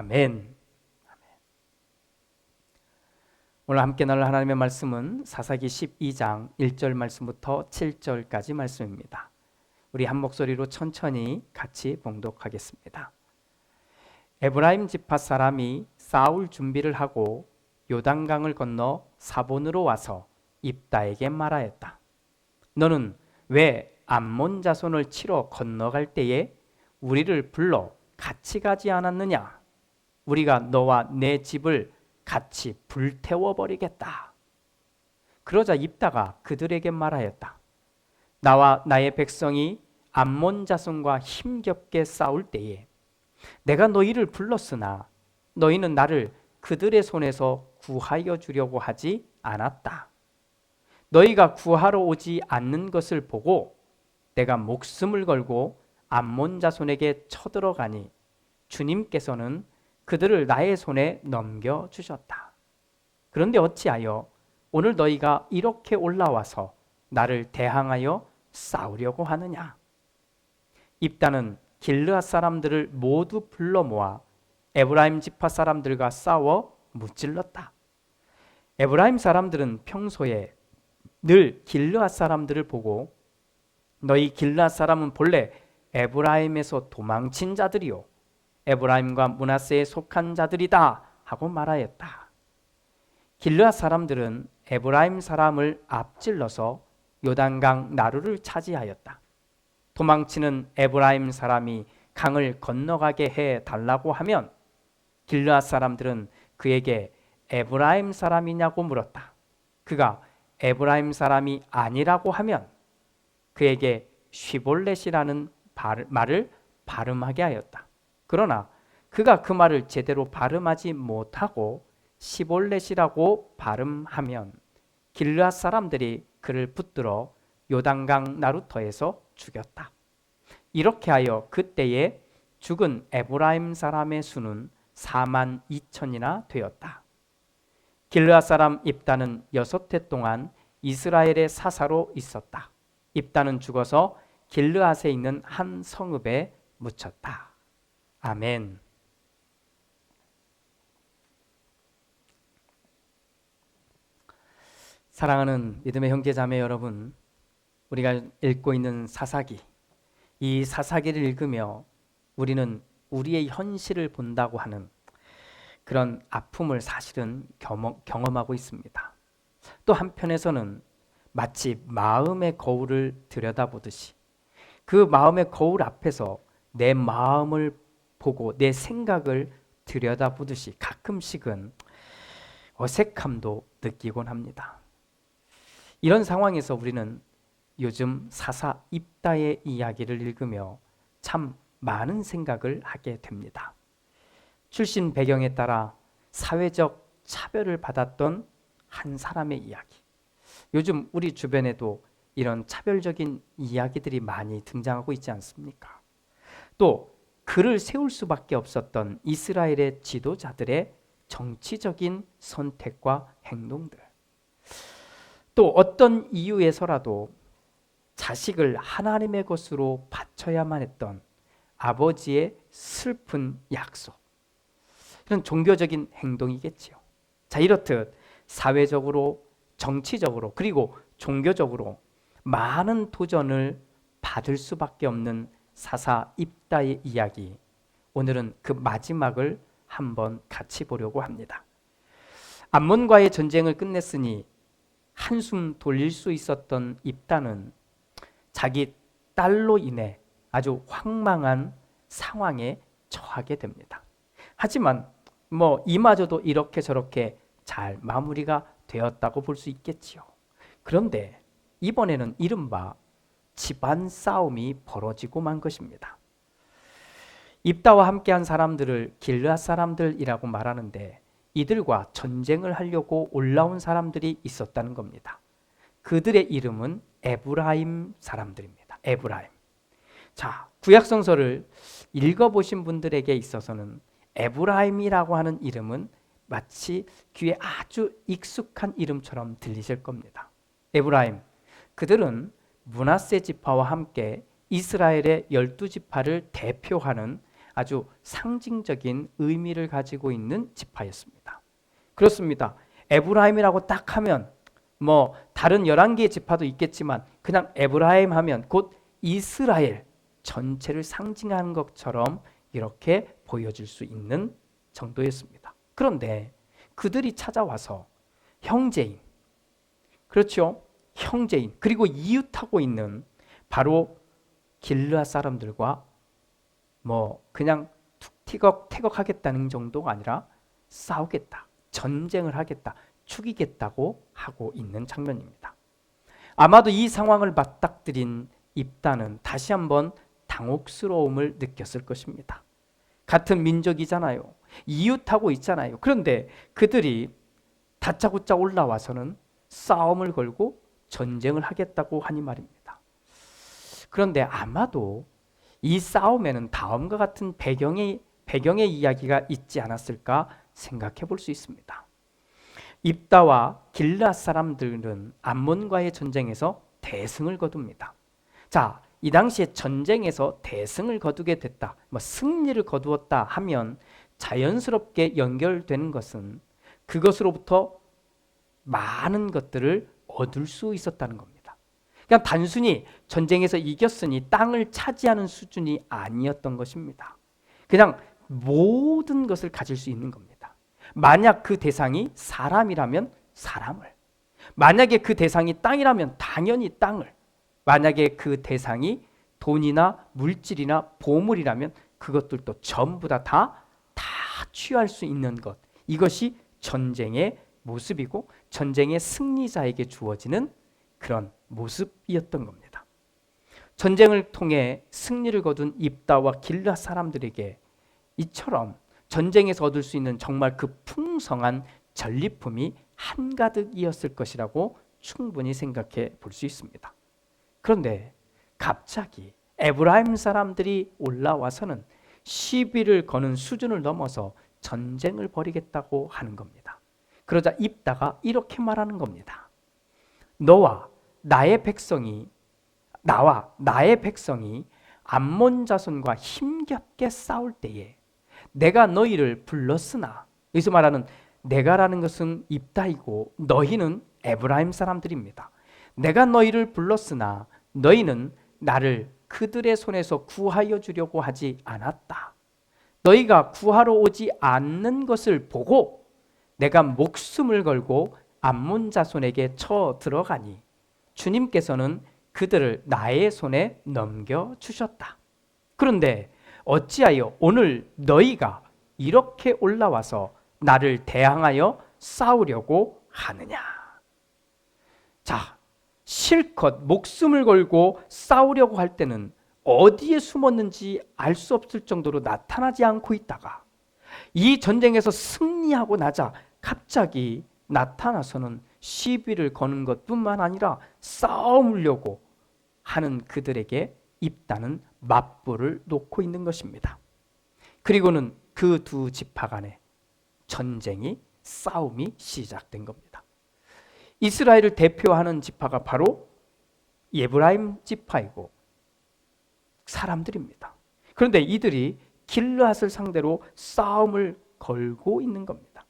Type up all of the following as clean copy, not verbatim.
아멘. 오늘 함께 나눌 하나님의 말씀은 사사기 12장 1절 말씀부터 7절까지 말씀입니다. 우리 한 목소리로 천천히 같이 봉독하겠습니다. 에브라임 지파 사람이 싸울 준비를 하고 요단강을 건너 사본으로 와서 입다에게 말하였다. 너는 왜 암몬 자손을 치러 건너갈 때에 우리를 불러 같이 가지 않았느냐? 우리가 너와 내 집을 같이 불태워버리겠다. 그러자 입다가 그들에게 말하였다. 나와 나의 백성이 암몬 자손과 힘겹게 싸울 때에 내가 너희를 불렀으나 너희는 나를 그들의 손에서 구하여 주려고 하지 않았다. 너희가 구하러 오지 않는 것을 보고 내가 목숨을 걸고 암몬 자손에게 쳐들어가니 주님께서는 그들을 나의 손에 넘겨주셨다. 그런데 어찌하여 오늘 너희가 이렇게 올라와서 나를 대항하여 싸우려고 하느냐? 입다는 길르앗 사람들을 모두 불러 모아 에브라임 지파 사람들과 싸워 무찔렀다. 에브라임 사람들은 평소에 늘 길르앗 사람들을 보고 너희 길르앗 사람은 본래 에브라임에서 도망친 자들이요 에브라임과 므낫세에 속한 자들이다 하고 말하였다. 길르앗 사람들은 에브라임 사람을 앞질러서 요단강 나루를 차지하였다. 도망치는 에브라임 사람이 강을 건너가게 해달라고 하면 길르앗 사람들은 그에게 에브라임 사람이냐고 물었다. 그가 에브라임 사람이 아니라고 하면 그에게 쉬볼렛이라는 말을 발음하게 하였다. 그러나 그가 그 말을 제대로 발음하지 못하고 시볼렛이라고 발음하면 길르앗 사람들이 그를 붙들어 요단강 나루터에서 죽였다. 이렇게 하여 그때에 죽은 에브라임 사람의 수는 4만 2천이나 되었다. 길르앗 사람 입다는 6해 동안 이스라엘의 사사로 있었다. 입다는 죽어서 길르앗에 있는 한 성읍에 묻혔다. 아멘. 사랑하는 믿음의 형제 자매 여러분, 우리가 읽고 있는 사사기, 이 사사기를 읽으며 우리는 우리의 현실을 본다고 하는 그런 아픔을 사실은 경험하고 있습니다. 또 한편에서는 마치 마음의 거울을 들여다보듯이 그 마음의 거울 앞에서 내 마음을 보고 내 생각을 들여다보듯이 가끔씩은 어색함도 느끼곤 합니다. 이런 상황에서 우리는 요즘 사사 입다의 이야기를 읽으며 참 많은 생각을 하게 됩니다. 출신 배경에 따라 사회적 차별을 받았던 한 사람의 이야기. 요즘 우리 주변에도 이런 차별적인 이야기들이 많이 등장하고 있지 않습니까? 또 그를 세울 수밖에 없었던 이스라엘의 지도자들의 정치적인 선택과 행동들. 또 어떤 이유에서라도 자식을 하나님의 것으로 바쳐야만 했던 아버지의 슬픈 약속. 이런 종교적인 행동이겠지요. 자, 이렇듯 사회적으로, 정치적으로, 그리고 종교적으로 많은 도전을 받을 수밖에 없는 사사 입다의 이야기. 오늘은 그 마지막을 한번 같이 보려고 합니다. 암몬과의 전쟁을 끝냈으니 한숨 돌릴 수 있었던 입다는 자기 딸로 인해 아주 황망한 상황에 처하게 됩니다. 하지만 이마저도 이렇게 저렇게 잘 마무리가 되었다고 볼 수 있겠지요. 그런데 이번에는 이른바 집안 싸움이 벌어지고 만 것입니다. 입다와 함께한 사람들을 길르앗 사람들이라고 말하는데 이들과 전쟁을 하려고 올라온 사람들이 있었다는 겁니다. 그들의 이름은 에브라임 사람들입니다. 에브라임. 자, 구약성서를 읽어보신 분들에게 있어서는 에브라임이라고 하는 이름은 마치 귀에 아주 익숙한 이름처럼 들리실 겁니다. 에브라임, 그들은 므낫세 지파와 함께 이스라엘의 12지파를 대표하는 아주 상징적인 의미를 가지고 있는 지파였습니다. 그렇습니다. 에브라임이라고 딱 하면 뭐 다른 11개의 지파도 있겠지만 그냥 에브라임 하면 곧 이스라엘 전체를 상징하는 것처럼 이렇게 보여질 수 있는 정도였습니다. 그런데 그들이 찾아와서 형제인, 그렇죠? 형제인, 그리고 이웃하고 있는 바로 길르앗 사람들과 뭐 그냥 툭 태걱하겠다는 정도가 아니라 싸우겠다, 전쟁을 하겠다, 죽이겠다고 하고 있는 장면입니다. 아마도 이 상황을 맞닥뜨린 입다는 다시 한번 당혹스러움을 느꼈을 것입니다. 같은 민족이잖아요. 이웃하고 있잖아요. 그런데 그들이 다짜고짜 올라와서는 싸움을 걸고 전쟁을 하겠다고 하니 말입니다. 그런데 아마도 이 싸움에는 다음과 같은 배경의 이야기가 있지 않았을까 생각해 볼 수 있습니다. 입다와 길르앗 사람들은 암몬과의 전쟁에서 대승을 거둡니다. 자, 이 당시에 전쟁에서 대승을 거두게 됐다, 승리를 거두었다 하면 자연스럽게 연결되는 것은 그것으로부터 많은 것들을 얻을 수 있었다는 겁니다. 그냥 단순히 전쟁에서 이겼으니 땅을 차지하는 수준이 아니었던 것입니다. 그냥 모든 것을 가질 수 있는 겁니다. 만약 그 대상이 사람이라면 사람을, 만약에 그 대상이 땅이라면 당연히 땅을, 만약에 그 대상이 돈이나 물질이나 보물이라면 그것들도 전부 다 취할 수 있는 것, 이것이 전쟁의 모습이고 전쟁의 승리자에게 주어지는 그런 모습이었던 겁니다. 전쟁을 통해 승리를 거둔 입다와 길르앗 사람들에게 이처럼 전쟁에서 얻을 수 있는 정말 그 풍성한 전리품이 한가득이었을 것이라고 충분히 생각해 볼 수 있습니다. 그런데 갑자기 에브라임 사람들이 올라와서는 시비를 거는 수준을 넘어서 전쟁을 벌이겠다고 하는 겁니다. 그러자 입다가 이렇게 말하는 겁니다. 나와 나의 백성이 암몬 자손과 힘겹게 싸울 때에 내가 너희를 불렀으나, 여기서 말하는 내가라는 것은 입다이고 너희는 에브라임 사람들입니다. 내가 너희를 불렀으나 너희는 나를 그들의 손에서 구하여 주려고 하지 않았다. 너희가 구하러 오지 않는 것을 보고 내가 목숨을 걸고 암몬 자손에게 쳐 들어가니 주님께서는 그들을 나의 손에 넘겨주셨다. 그런데 어찌하여 오늘 너희가 이렇게 올라와서 나를 대항하여 싸우려고 하느냐? 자, 실컷 목숨을 걸고 싸우려고 할 때는 어디에 숨었는지 알 수 없을 정도로 나타나지 않고 있다가 이 전쟁에서 승리하고 나자 갑자기 나타나서는 시비를 거는 것뿐만 아니라 싸우려고 하는 그들에게 입다는 맞불을 놓고 있는 것입니다. 그리고는 그 두 지파 간의 전쟁이, 싸움이 시작된 겁니다. 이스라엘을 대표하는 지파가 바로 에브라임 지파이고 사람들입니다. 그런데 이들이 길르앗을 상대로 싸움을 걸고 있는 겁니다.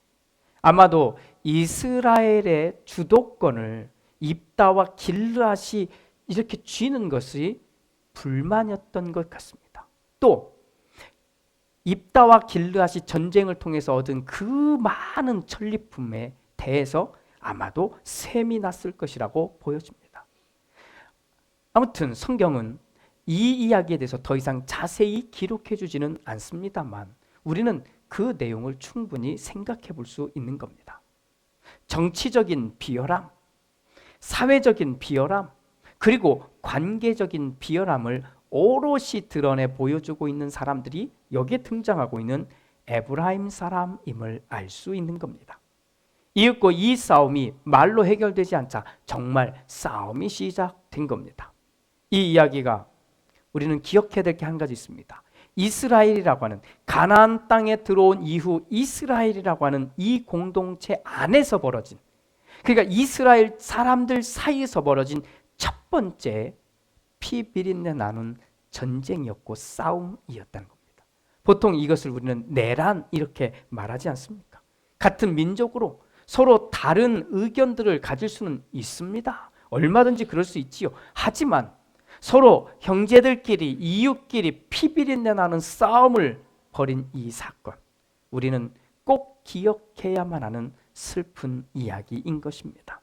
아마도 이스라엘의 주도권을 입다와 길르앗이 이렇게 쥐는 것이 불만이었던 것 같습니다. 또 입다와 길르앗이 전쟁을 통해서 얻은 그 많은 전리품에 대해서 아마도 셈이 났을 것이라고 보여집니다. 아무튼 성경은 이 이야기에 대해서 더 이상 자세히 기록해 주지는 않습니다만 우리는 그 내용을 충분히 생각해 볼 수 있는 겁니다. 정치적인 비열함, 사회적인 비열함, 그리고 관계적인 비열함을 오롯이 드러내 보여주고 있는 사람들이 여기에 등장하고 있는 에브라임 사람임을 알 수 있는 겁니다. 이윽고 이 싸움이 말로 해결되지 않자 정말 싸움이 시작된 겁니다. 이 이야기가 우리는 기억해야 될 게 한 가지 있습니다. 이스라엘이라고 하는, 가나안 땅에 들어온 이후 이스라엘이라고 하는 이 공동체 안에서 벌어진, 그러니까 이스라엘 사람들 사이에서 벌어진 첫 번째 피 비린내 나는 전쟁이었고 싸움이었다는 겁니다. 보통 이것을 우리는 내란 이렇게 말하지 않습니까? 같은 민족으로 서로 다른 의견들을 가질 수는 있습니다. 얼마든지 그럴 수 있지요. 하지만 서로 형제들끼리 이웃끼리 피비린내 나는 싸움을 벌인 이 사건, 우리는 꼭 기억해야만 하는 슬픈 이야기인 것입니다.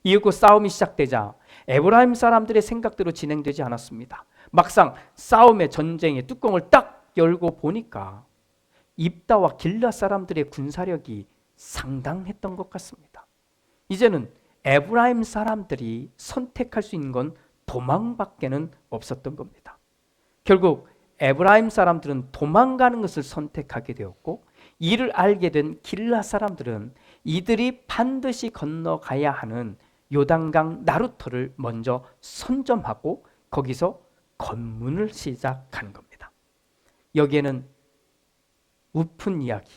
이윽고 싸움이 시작되자 에브라임 사람들의 생각대로 진행되지 않았습니다. 막상 싸움의 전쟁의 뚜껑을 딱 열고 보니까 입다와 길앗 사람들의 군사력이 상당했던 것 같습니다. 이제는 에브라임 사람들이 선택할 수 있는 건 도망밖에는 없었던 겁니다. 결국 에브라임 사람들은 도망가는 것을 선택하게 되었고, 이를 알게 된 길앗 사람들은 이들이 반드시 건너가야 하는 요단강 나루터를 먼저 선점하고 거기서 건문을 시작하는 겁니다. 여기에는 우픈 이야기,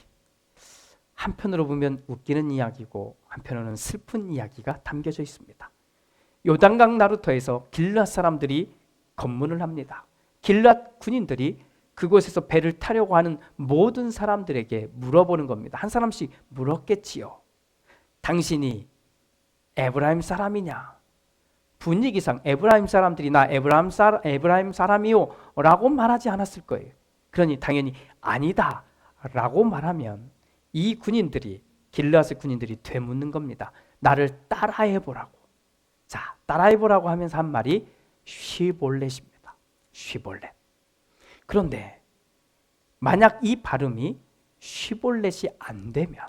한편으로 보면 웃기는 이야기고 한편으로는 슬픈 이야기가 담겨져 있습니다. 요단강 나루터에서 길앗 사람들이 건문을 합니다. 길앗 군인들이 그곳에서 배를 타려고 하는 모든 사람들에게 물어보는 겁니다. 한 사람씩 물었겠지요. 당신이 에브라임 사람이냐? 분위기상 에브라임 사람들이 나 에브라임 사람이요 라고 말하지 않았을 거예요. 그러니 당연히 아니다 라고 말하면 이 군인들이, 길앗의 군인들이 되묻는 겁니다. 나를 따라해보라고. 자, 따라해보라고 하면서 한 말이 쉬볼렛입니다. 쉬볼렛. 그런데 만약 이 발음이 쉬볼렛이 안 되면,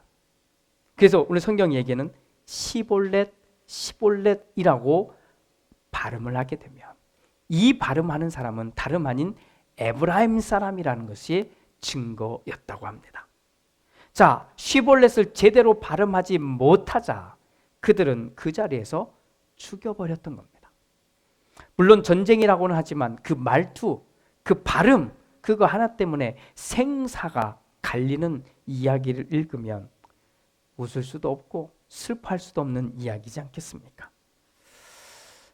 그래서 오늘 성경 얘기는 시볼렛, 시볼렛이라고 발음을 하게 되면 이 발음하는 사람은 다름 아닌 에브라임 사람이라는 것이 증거였다고 합니다. 자, 시볼렛을 제대로 발음하지 못하자 그들은 그 자리에서 죽여버렸던 겁니다. 물론 전쟁이라고는 하지만 그 말투, 그 발음, 그거 하나 때문에 생사가 갈리는 이야기를 읽으면 웃을 수도 없고 슬퍼할 수도 없는 이야기지 않겠습니까?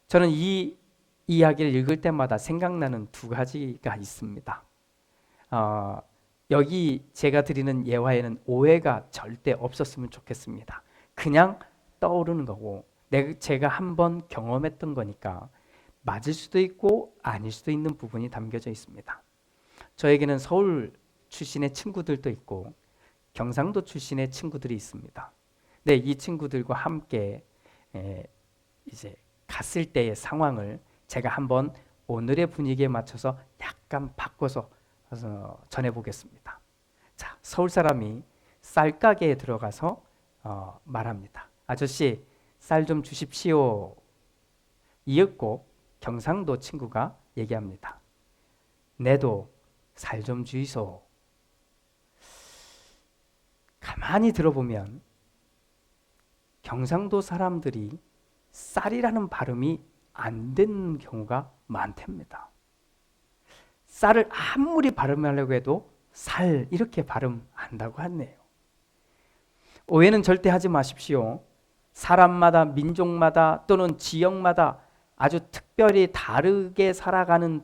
저는 이 이야기를 읽을 때마다 생각나는 두 가지가 있습니다. 여기 제가 드리는 예화에는 오해가 절대 없었으면 좋겠습니다. 그냥 떠오르는 거고 제가 한번 경험했던 거니까 맞을 수도 있고 아닐 수도 있는 부분이 담겨져 있습니다. 저에게는 서울 출신의 친구들도 있고 경상도 출신의 친구들이 있습니다. 네, 이 친구들과 함께 이제 갔을 때의 상황을 제가 한번 오늘의 분위기에 맞춰서 약간 바꿔서 전해보겠습니다. 자, 서울 사람이 쌀가게에 들어가서 말합니다. 아저씨, 쌀 좀 주십시오. 이윽고 경상도 친구가 얘기합니다. 내도 살 좀 주이소. 가만히 들어보면 경상도 사람들이 쌀이라는 발음이 안 되는 경우가 많답니다. 쌀을 아무리 발음하려고 해도 살 이렇게 발음한다고 하네요. 오해는 절대 하지 마십시오. 사람마다, 민족마다 또는 지역마다 아주 특별히 다르게 살아가는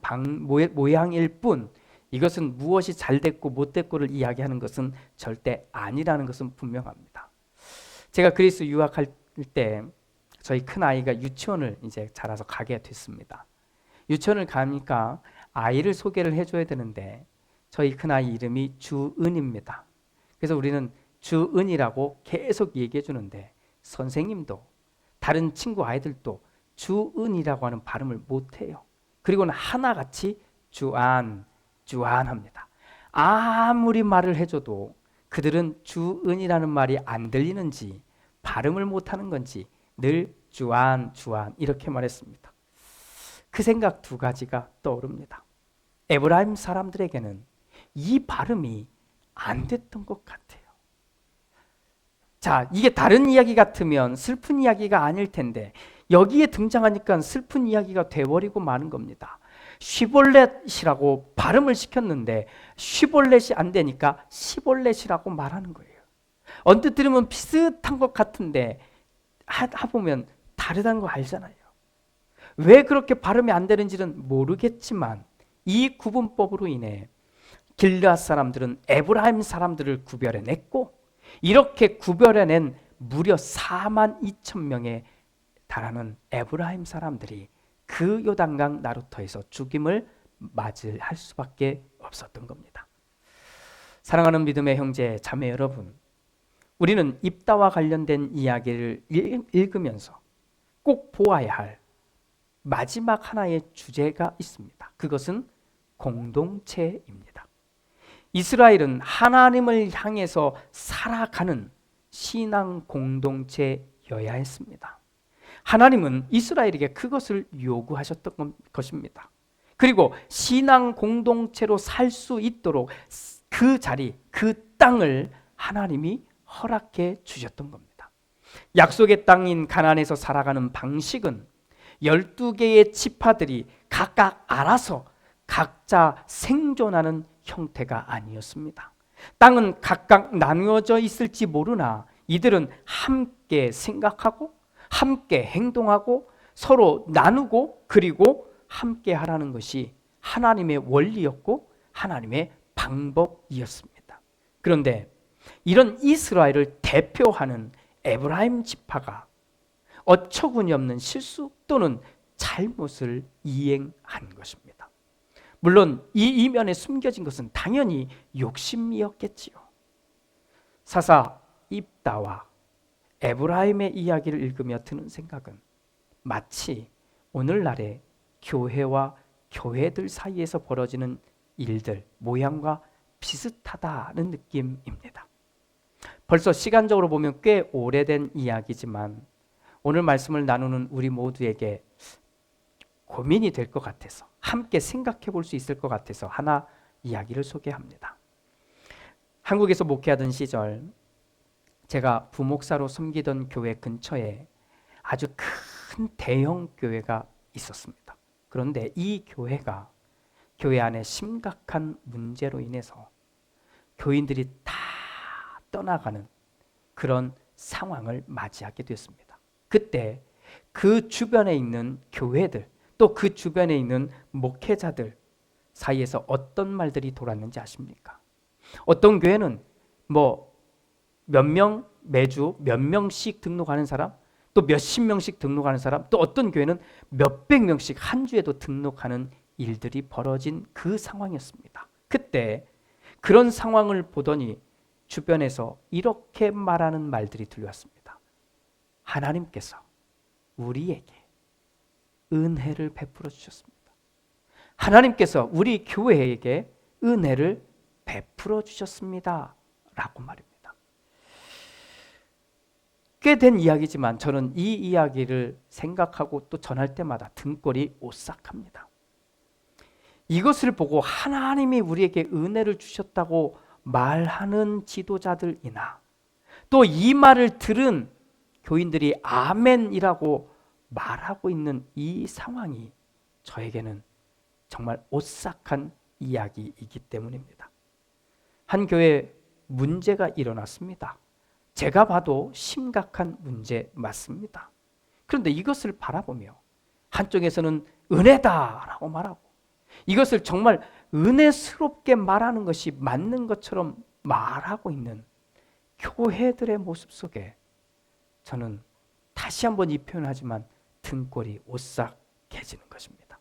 모양일 뿐 이것은 무엇이 잘 됐고 못 됐고를 이야기하는 것은 절대 아니라는 것은 분명합니다. 제가 그리스 유학할 때 저희 큰아이가 유치원을 이제 자라서 가게 됐습니다. 유치원을 가니까 아이를 소개를 해줘야 되는데 저희 큰아이 이름이 주은입니다. 그래서 우리는 주은이라고 계속 얘기해 주는데 선생님도 다른 친구 아이들도 주은이라고 하는 발음을 못해요. 그리고는 하나같이 주안 합니다. 아무리 말을 해줘도 그들은 주은이라는 말이 안 들리는지 발음을 못하는 건지 늘 주안 이렇게 말했습니다. 그 생각 두 가지가 떠오릅니다. 에브라임 사람들에게는 이 발음이 안 됐던 것 같아요. 자, 이게 다른 이야기 같으면 슬픈 이야기가 아닐 텐데 여기에 등장하니까 슬픈 이야기가 돼버리고 마는 겁니다. 쉬볼렛이라고 발음을 시켰는데 쉬볼렛이 안 되니까 시볼렛이라고 말하는 거예요. 언뜻 들으면 비슷한 것 같은데 해보면 다르다는 거 알잖아요. 왜 그렇게 발음이 안 되는지는 모르겠지만 이 구분법으로 인해 길르앗 사람들은 에브라임 사람들을 구별해냈고, 이렇게 구별해낸 무려 4만 2천 명에 달하는 에브라임 사람들이 그 요단강 나루터에서 죽임을 맞이할 수밖에 없었던 겁니다. 사랑하는 믿음의 형제 자매 여러분, 우리는 입다와 관련된 이야기를 읽으면서 꼭 보아야 할 마지막 하나의 주제가 있습니다. 그것은 공동체입니다. 이스라엘은 하나님을 향해서 살아가는 신앙 공동체여야 했습니다. 하나님은 이스라엘에게 그것을 요구하셨던 것입니다. 그리고 신앙 공동체로 살 수 있도록 그 자리, 그 땅을 하나님이 허락해 주셨던 겁니다. 약속의 땅인 가나안에서 살아가는 방식은 12개의 지파들이 각각 알아서 각자 생존하는 형태가 아니었습니다. 땅은 각각 나누어져 있을지 모르나 이들은 함께 생각하고 함께 행동하고 서로 나누고 그리고 함께 하라는 것이 하나님의 원리였고 하나님의 방법이었습니다. 그런데 이런 이스라엘을 대표하는 에브라임 지파가 어처구니 없는 실수 또는 잘못을 이행한 것입니다. 물론 이 이면에 숨겨진 것은 당연히 욕심이었겠지요. 사사 입다와 에브라임의 이야기를 읽으며 드는 생각은 마치 오늘날의 교회와 교회들 사이에서 벌어지는 일들, 모양과 비슷하다는 느낌입니다. 벌써 시간적으로 보면 꽤 오래된 이야기지만 오늘 말씀을 나누는 우리 모두에게 고민이 될 것 같아서 함께 생각해 볼 수 있을 것 같아서 하나 이야기를 소개합니다. 한국에서 목회하던 시절 제가 부목사로 섬기던 교회 근처에 아주 큰 대형 교회가 있었습니다. 그런데 이 교회가 교회 안에 심각한 문제로 인해서 교인들이 다 떠나가는 그런 상황을 맞이하게 됐습니다. 그때 그 주변에 있는 교회들 또 그 주변에 있는 목회자들 사이에서 어떤 말들이 돌았는지 아십니까? 어떤 교회는 몇 명 매주 몇 명씩 등록하는 사람, 또 몇십 명씩 등록하는 사람, 또 어떤 교회는 몇백 명씩 한 주에도 등록하는 일들이 벌어진 그 상황이었습니다. 그때 그런 상황을 보더니 주변에서 이렇게 말하는 말들이 들려왔습니다. 하나님께서 우리에게 은혜를 베풀어 주셨습니다. 하나님께서 우리 교회에게 은혜를 베풀어 주셨습니다. 라고 말입니다. 꽤 된 이야기지만 저는 이 이야기를 생각하고 또 전할 때마다 등골이 오싹합니다. 이것을 보고 하나님이 우리에게 은혜를 주셨다고 말하는 지도자들이나 또 이 말을 들은 교인들이 아멘이라고 말하고 있는 이 상황이 저에게는 정말 오싹한 이야기이기 때문입니다. 한 교회에 문제가 일어났습니다. 제가 봐도 심각한 문제 맞습니다. 그런데 이것을 바라보며 한쪽에서는 은혜다라고 말하고 이것을 정말 은혜스럽게 말하는 것이 맞는 것처럼 말하고 있는 교회들의 모습 속에 저는 다시 한번 이 표현을 하지만 등골이 오싹해지는 것입니다.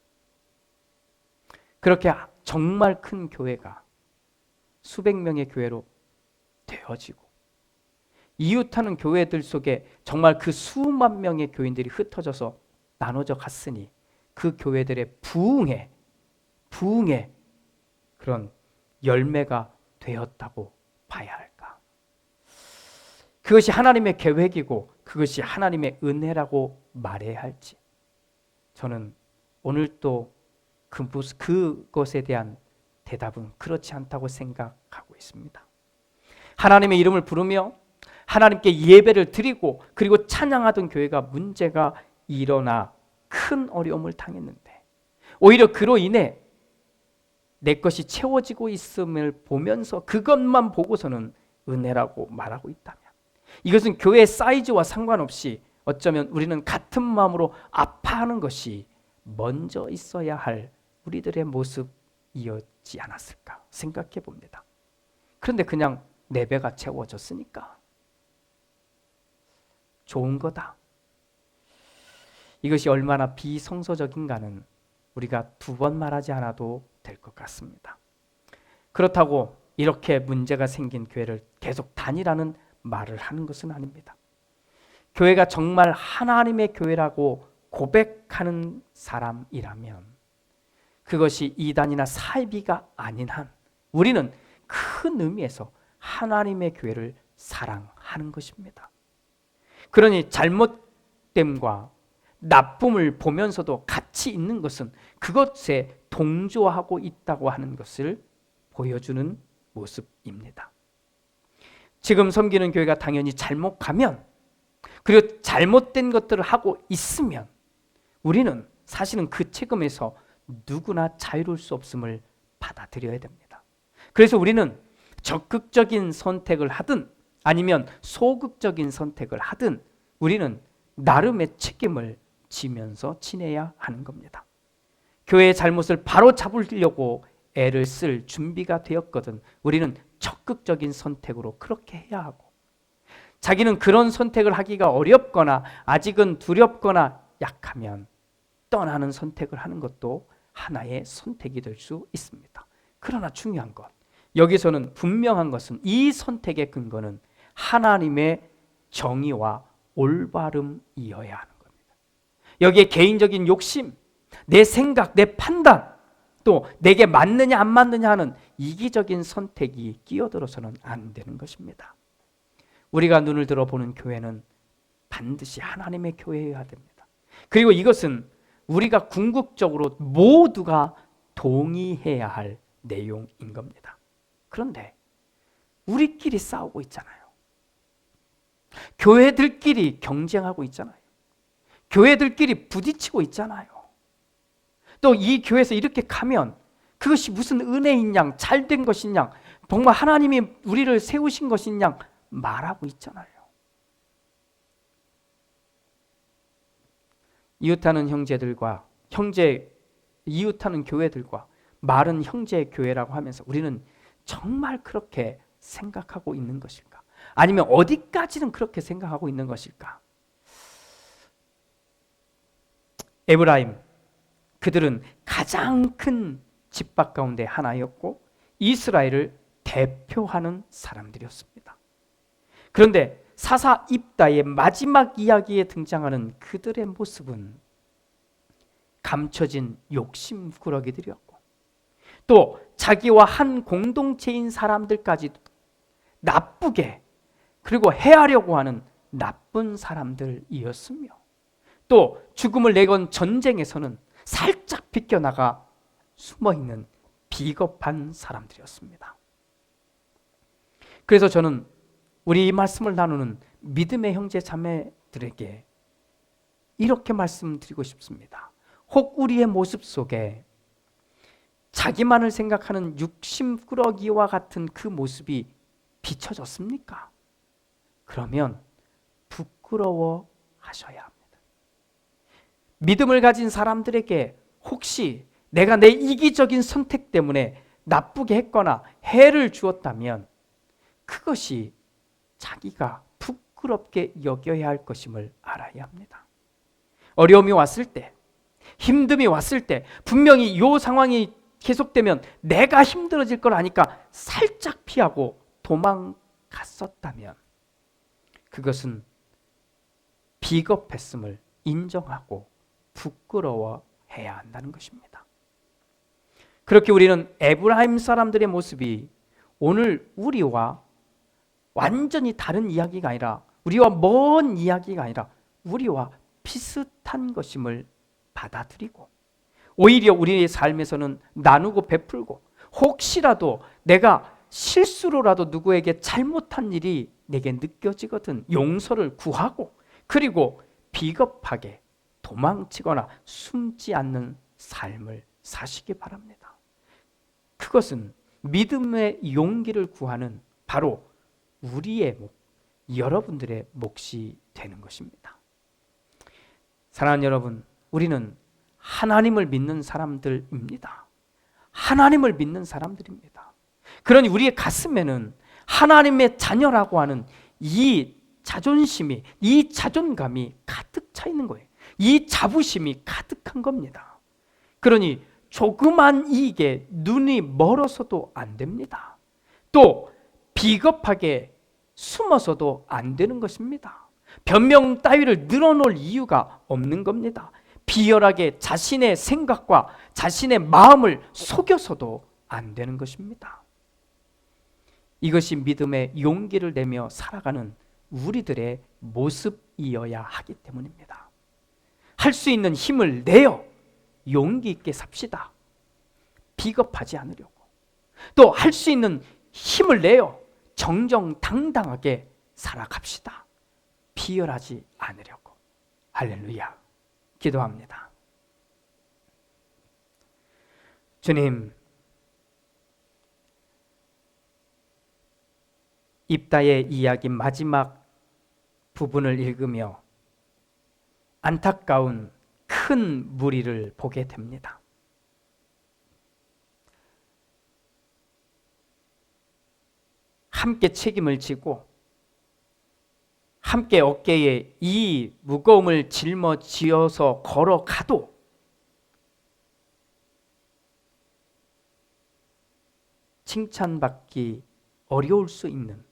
그렇게 정말 큰 교회가 수백 명의 교회로 되어지고 이웃하는 교회들 속에 정말 그 수만 명의 교인들이 흩어져서 나눠져 갔으니 그 교회들의 부흥의 그런 열매가 되었다고 봐야 할까? 그것이 하나님의 계획이고 그것이 하나님의 은혜라고 말해야 할지 저는 오늘 또 그것에 대한 대답은 그렇지 않다고 생각하고 있습니다. 하나님의 이름을 부르며 하나님께 예배를 드리고 그리고 찬양하던 교회가 문제가 일어나 큰 어려움을 당했는데 오히려 그로 인해 내 것이 채워지고 있음을 보면서 그것만 보고서는 은혜라고 말하고 있다면 이것은 교회의 사이즈와 상관없이 어쩌면 우리는 같은 마음으로 아파하는 것이 먼저 있어야 할 우리들의 모습이었지 있지 않았을까 생각해 봅니다. 그런데 그냥 4배가 채워졌으니까 좋은 거다. 이것이 얼마나 비성서적인가는 우리가 2번 말하지 않아도 될 것 같습니다. 그렇다고 이렇게 문제가 생긴 교회를 계속 다니라는 말을 하는 것은 아닙니다. 교회가 정말 하나님의 교회라고 고백하는 사람이라면 그것이 이단이나 사이비가 아닌 한 우리는 큰 의미에서 하나님의 교회를 사랑하는 것입니다. 그러니 잘못됨과 나쁨을 보면서도 같이 있는 것은 그것에 동조하고 있다고 하는 것을 보여주는 모습입니다. 지금 섬기는 교회가 당연히 잘못 가면 그리고 잘못된 것들을 하고 있으면 우리는 사실은 그 책임에서 누구나 자유로울 수 없음을 받아들여야 됩니다. 그래서 우리는 적극적인 선택을 하든 아니면 소극적인 선택을 하든 우리는 나름의 책임을 지면서 지내야 하는 겁니다. 교회의 잘못을 바로 잡으려고 애를 쓸 준비가 되었거든 우리는 적극적인 선택으로 그렇게 해야 하고, 자기는 그런 선택을 하기가 어렵거나 아직은 두렵거나 약하면 떠나는 선택을 하는 것도 하나의 선택이 될 수 있습니다. 그러나 중요한 것, 여기서는 분명한 것은 이 선택의 근거는 하나님의 정의와 올바름이어야 하는 겁니다. 여기에 개인적인 욕심, 내 생각, 내 판단, 또 내게 맞느냐 안 맞느냐 하는 이기적인 선택이 끼어들어서는 안 되는 것입니다. 우리가 눈을 들어보는 교회는 반드시 하나님의 교회여야 됩니다. 그리고 이것은 우리가 궁극적으로 모두가 동의해야 할 내용인 겁니다. 그런데 우리끼리 싸우고 있잖아요. 교회들끼리 경쟁하고 있잖아요. 교회들끼리 부딪히고 있잖아요. 또 이 교회에서 이렇게 가면 그것이 무슨 은혜인 양, 잘된 것인 양, 정말 하나님이 우리를 세우신 것인 양 말하고 있잖아요. 이웃하는 형제들과 이웃하는 교회들과 말은 형제 교회라고 하면서 우리는 정말 그렇게 생각하고 있는 것일까? 아니면 어디까지는 그렇게 생각하고 있는 것일까? 에브라임, 그들은 가장 큰 집밥 가운데 하나였고 이스라엘을 대표하는 사람들이었습니다. 그런데 사사 입다의 마지막 이야기에 등장하는 그들의 모습은 감춰진 욕심꾸러기들이었고 또 자기와 한 공동체인 사람들까지 나쁘게 그리고 해하려고 하는 나쁜 사람들이었으며 또 죽음을 내건 전쟁에서는 살짝 비껴나가 숨어있는 비겁한 사람들이었습니다. 그래서 저는 우리 이 말씀을 나누는 믿음의 형제 자매들에게 이렇게 말씀드리고 싶습니다. 혹 우리의 모습 속에 자기만을 생각하는 욕심꾸러기와 같은 그 모습이 비춰졌습니까? 그러면 부끄러워 하셔야 합니다. 믿음을 가진 사람들에게 혹시 내가 내 이기적인 선택 때문에 나쁘게 했거나 해를 주었다면 그것이 자기가 부끄럽게 여겨야 할 것임을 알아야 합니다. 어려움이 왔을 때, 힘듦이 왔을 때 분명히 이 상황이 계속되면 내가 힘들어질 걸 아니까 살짝 피하고 도망갔었다면 그것은 비겁했음을 인정하고 부끄러워해야 한다는 것입니다. 그렇게 우리는 에브라임 사람들의 모습이 오늘 우리와 완전히 다른 이야기가 아니라 우리와 먼 이야기가 아니라 우리와 비슷한 것임을 받아들이고 오히려 우리의 삶에서는 나누고 베풀고 혹시라도 내가 실수로라도 누구에게 잘못한 일이 내게 느껴지거든 용서를 구하고 그리고 비겁하게 도망치거나 숨지 않는 삶을 사시기 바랍니다. 그것은 믿음의 용기를 구하는 바로 우리의 여러분들의 몫이 되는 것입니다. 사랑하는 여러분, 우리는 하나님을 믿는 사람들입니다. 하나님을 믿는 사람들입니다. 그러니 우리의 가슴에는 하나님의 자녀라고 하는 이 자존심이, 이 자존감이 가득 차 있는 거예요. 이 자부심이 가득한 겁니다. 그러니 조그만 이익에 눈이 멀어서도 안 됩니다. 또 비겁하게 숨어서도 안 되는 것입니다. 변명 따위를 늘어놓을 이유가 없는 겁니다. 비열하게 자신의 생각과 자신의 마음을 속여서도 안 되는 것입니다. 이것이 믿음의 용기를 내며 살아가는 우리들의 모습이어야 하기 때문입니다. 할 수 있는 힘을 내어 용기 있게 삽시다. 비겁하지 않으려고. 또 할 수 있는 힘을 내어 정정당당하게 살아갑시다. 비열하지 않으려고. 할렐루야. 기도합니다. 주님, 입다의 이야기 마지막 부분을 읽으며 안타까운 큰 무리를 보게 됩니다. 함께 책임을 지고 함께 어깨에 이 무거움을 짊어지어서 걸어가도 칭찬받기 어려울 수 있는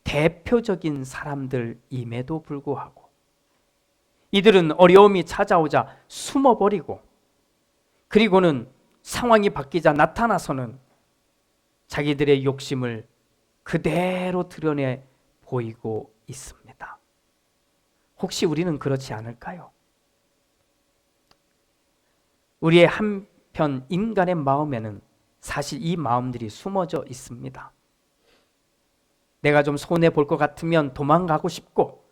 대표적인 사람들임에도 불구하고 이들은 어려움이 찾아오자 숨어버리고 그리고는 상황이 바뀌자 나타나서는 자기들의 욕심을 그대로 드러내 보이고 있습니다. 혹시 우리는 그렇지 않을까요? 우리의 한편 인간의 마음에는 사실 이 마음들이 숨어져 있습니다. 내가 좀 손해볼 것 같으면 도망가고 싶고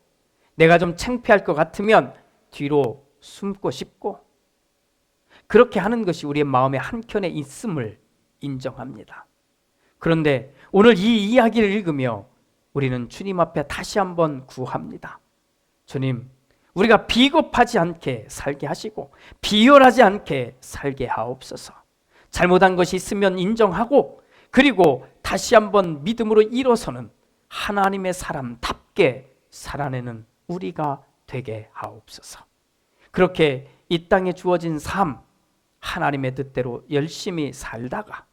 내가 좀 창피할 것 같으면 뒤로 숨고 싶고 그렇게 하는 것이 우리의 마음의 한켠에 있음을 인정합니다. 그런데 오늘 이 이야기를 읽으며 우리는 주님 앞에 다시 한번 구합니다. 주님, 우리가 비겁하지 않게 살게 하시고 비열하지 않게 살게 하옵소서. 잘못한 것이 있으면 인정하고 그리고 다시 한번 믿음으로 일어서는 하나님의 사람답게 살아내는 우리가 되게 하옵소서. 그렇게 이 땅에 주어진 삶, 하나님의 뜻대로 열심히 살다가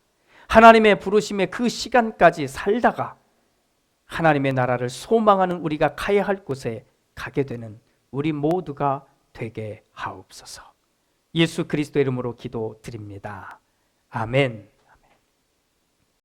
하나님의 부르심의 그 시간까지 살다가 하나님의 나라를 소망하는 우리가 가야 할 곳에 가게 되는 우리 모두가 되게 하옵소서. 예수 그리스도 이름으로 기도드립니다. 아멘.